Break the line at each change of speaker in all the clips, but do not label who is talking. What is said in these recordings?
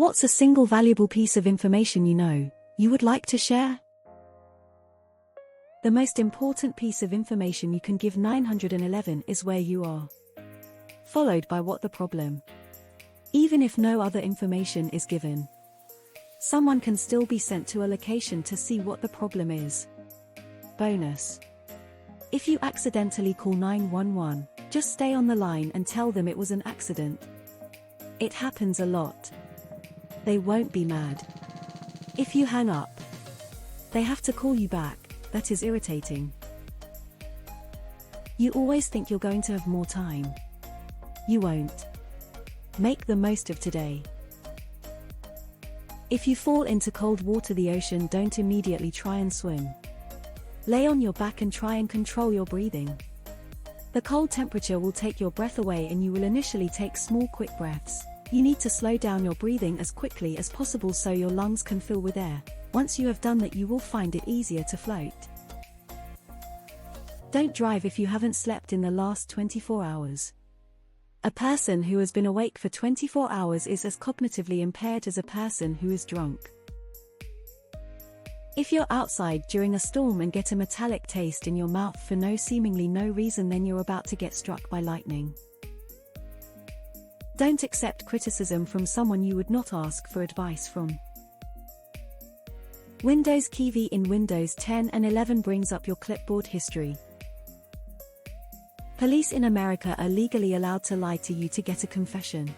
What's a single valuable piece of information you would like to share? The most important piece of information you can give 911 is where you are, followed by what the problem. Even if no other information is given, someone can still be sent to a location to see what the problem is. Bonus: if you accidentally call 911, just stay on the line and tell them it was an accident. It happens a lot. They won't be mad. If you hang up, they have to call you back. That is irritating. You always think you're going to have more time. You won't. Make the most of today. If you fall into cold water, the ocean, don't immediately try and swim. Lay on your back and try and control your breathing. The cold temperature will take your breath away and you will initially take small, quick breaths. You need to slow down your breathing as quickly as possible so your lungs can fill with air. Once you have done that, you will find it easier to float. Don't drive if you haven't slept in the last 24 hours. A person who has been awake for 24 hours is as cognitively impaired as a person who is drunk. If you're outside during a storm and get a metallic taste in your mouth for seemingly no reason, then you're about to get struck by lightning. Don't accept criticism from someone you would not ask for advice from. Windows key in Windows 10 and 11 brings up your clipboard history. Police in America are legally allowed to lie to you to get a confession.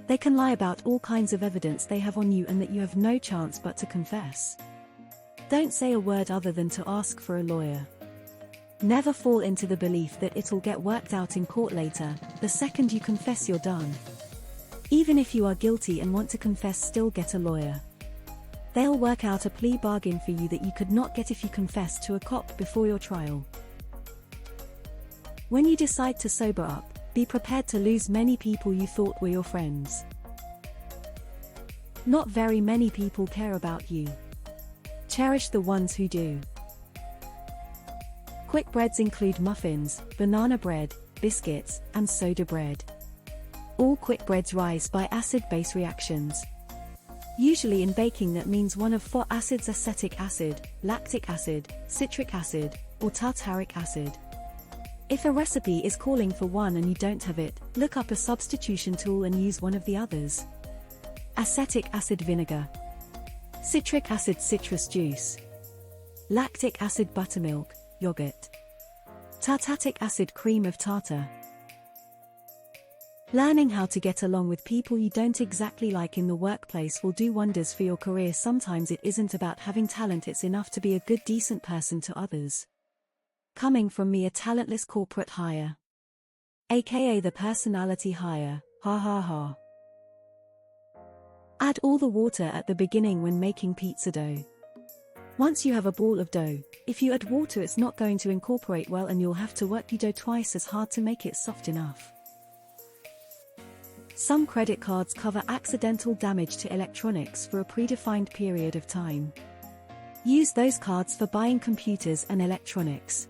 They can lie about all kinds of evidence they have on you and that you have no chance but to confess. Don't say a word other than to ask for a lawyer. Never fall into the belief that it'll get worked out in court later. The second you confess, you're done. Even if you are guilty and want to confess, still get a lawyer. They'll work out a plea bargain for you that you could not get if you confessed to a cop before your trial. When you decide to sober up, be prepared to lose many people you thought were your friends. Not very many people care about you. Cherish the ones who do. Quick breads include muffins, banana bread, biscuits, and soda bread. All quick breads rise by acid-base reactions. Usually in baking, that means one of 4 acids: acetic acid, lactic acid, citric acid, or tartaric acid. If a recipe is calling for one and you don't have it, look up a substitution tool and use one of the others. Acetic acid vinegar. Citric acid citrus juice. Lactic acid buttermilk, yogurt. Tartaric acid cream of tartar. Learning how to get along with people you don't exactly like in the workplace will do wonders for your career. Sometimes it isn't about having talent, it's enough to be a good, decent person to others. Coming from me, a talentless corporate hire. AKA the personality hire, ha ha ha. Add all the water at the beginning when making pizza dough. Once you have a ball of dough, if you add water, it's not going to incorporate well and you'll have to work your dough twice as hard to make it soft enough. Some credit cards cover accidental damage to electronics for a predefined period of time. Use those cards for buying computers and electronics.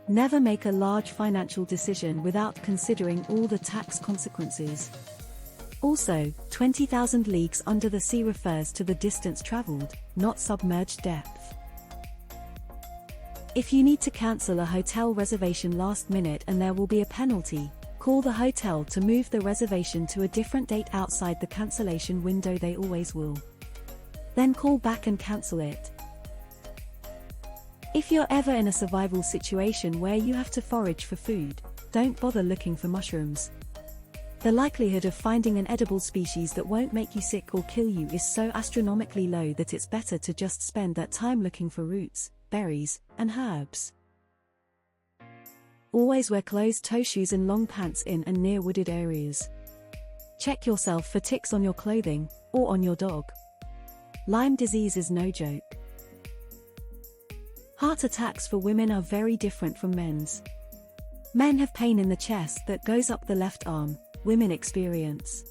Never make a large financial decision without considering all the tax consequences. Also, 20,000 leagues under the sea refers to the distance traveled, not submerged depth. If you need to cancel a hotel reservation last minute and there will be a penalty, call the hotel to move the reservation to a different date outside the cancellation window. They always will. Then call back and cancel it. If you're ever in a survival situation where you have to forage for food, don't bother looking for mushrooms. The likelihood of finding an edible species that won't make you sick or kill you is so astronomically low that it's better to just spend that time looking for roots, berries, and herbs. Always wear closed-toe shoes and long pants in and near wooded areas. Check yourself for ticks on your clothing, or on your dog. Lyme disease is no joke. Heart attacks for women are very different from men's. Men have pain in the chest that goes up the left arm. Women experience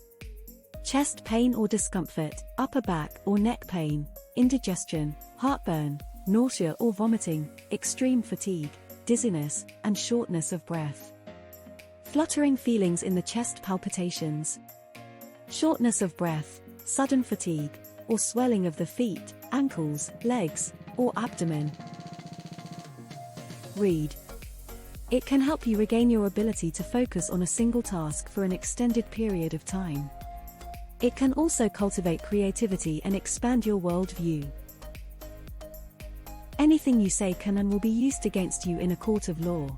chest pain or discomfort, upper back or neck pain, indigestion, heartburn, nausea or vomiting, extreme fatigue, dizziness, and shortness of breath. Fluttering feelings in the chest, palpitations. shortness of breath, sudden fatigue, or swelling of the feet, ankles, legs, or abdomen. Read. It can help you regain your ability to focus on a single task for an extended period of time. It can also cultivate creativity and expand your worldview. Anything you say can and will be used against you in a court of law.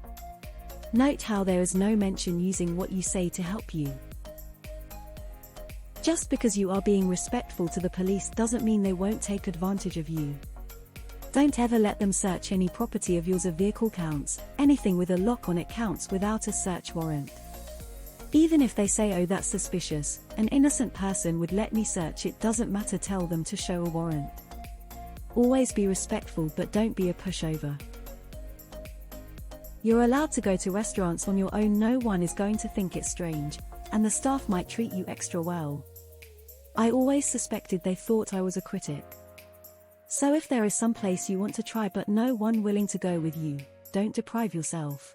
Note how there is no mention using what you say to help you. Just because you are being respectful to the police doesn't mean they won't take advantage of you. Don't ever let them search any property of yours. A vehicle counts, anything with a lock on it counts without a search warrant. Even if they say, "Oh, that's suspicious, an innocent person would let me search it," doesn't matter, tell them to show a warrant. Always be respectful, but don't be a pushover. You're allowed to go to restaurants on your own. No one is going to think it's strange, and the staff might treat you extra well. I always suspected they thought I was a critic. So if there is some place you want to try but no one willing to go with you, don't deprive yourself.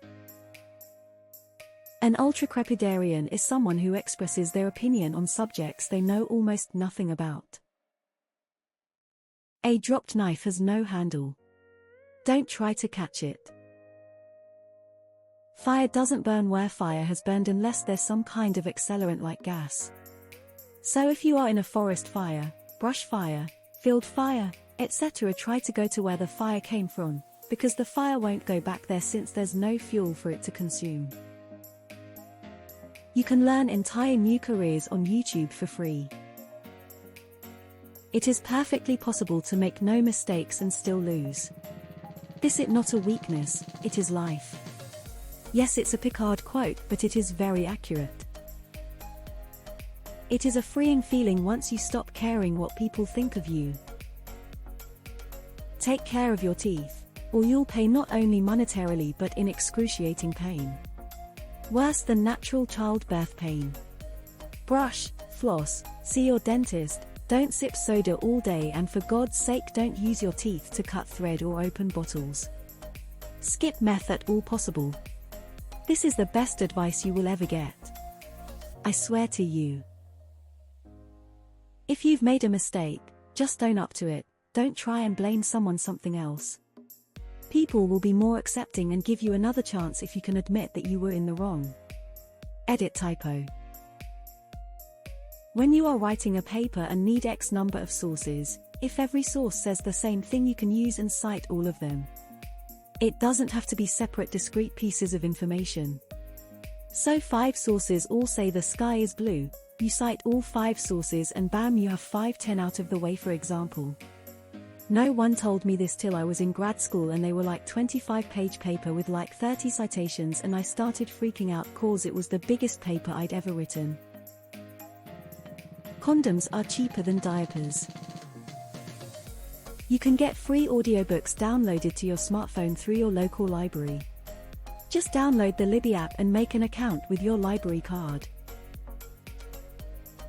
An ultracrepidarian is someone who expresses their opinion on subjects they know almost nothing about. A dropped knife has no handle. Don't try to catch it. Fire doesn't burn where fire has burned unless there's some kind of accelerant like gas. So if you are in a forest fire, brush fire, field fire, etc., try to go to where the fire came from, because the fire won't go back there since there's no fuel for it to consume. You can learn entire new careers on YouTube for free. It is perfectly possible to make no mistakes and still lose. This is not a weakness, it is life. Yes, it's a Picard quote, but it is very accurate. It is a freeing feeling once you stop caring what people think of you. Take care of your teeth, or you'll pay not only monetarily but in excruciating pain. Worse than natural childbirth pain. Brush, floss, see your dentist, don't sip soda all day, and for God's sake don't use your teeth to cut thread or open bottles. Skip meth at all possible. This is the best advice you will ever get. I swear to you. If you've made a mistake, just own up to it. Don't try and blame something else. People will be more accepting and give you another chance if you can admit that you were in the wrong. Edit typo. When you are writing a paper and need X number of sources, if every source says the same thing, you can use and cite all of them. It doesn't have to be separate discrete pieces of information. So 5 sources all say the sky is blue, you cite all 5 sources and bam, you have 5/10 out of the way, for example. No one told me this till I was in grad school and they were like 25-page paper with like 30 citations, and I started freaking out cause it was the biggest paper I'd ever written. Condoms are cheaper than diapers. You can get free audiobooks downloaded to your smartphone through your local library. Just download the Libby app and make an account with your library card.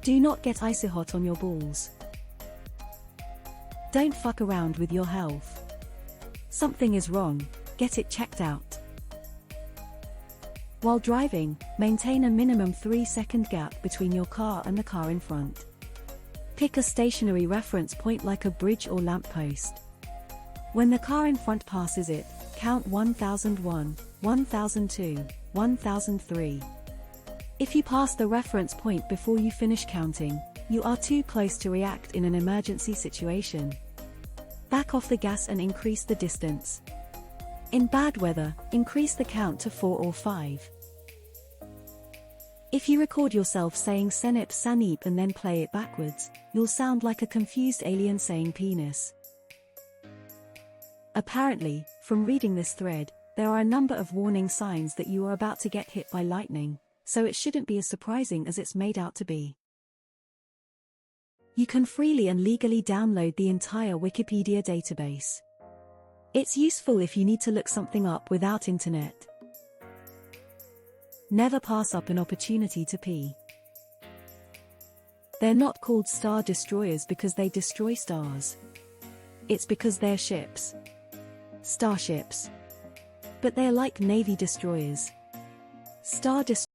Do not get icy hot on your balls. Don't fuck around with your health. Something is wrong, get it checked out. While driving, maintain a minimum 3-second gap between your car and the car in front. Pick a stationary reference point like a bridge or lamppost. When the car in front passes it, count 1001, 1002, 1003. If you pass the reference point before you finish counting, you are too close to react in an emergency situation. Back off the gas and increase the distance. In bad weather, increase the count to 4 or 5. If you record yourself saying senip sanip and then play it backwards, you'll sound like a confused alien saying penis. Apparently, from reading this thread, there are a number of warning signs that you are about to get hit by lightning, so it shouldn't be as surprising as it's made out to be. You can freely and legally download the entire Wikipedia database. It's useful if you need to look something up without internet. Never pass up an opportunity to pee. They're not called star destroyers because they destroy stars. It's because they're ships. Starships. But they're like Navy destroyers. Star destroyers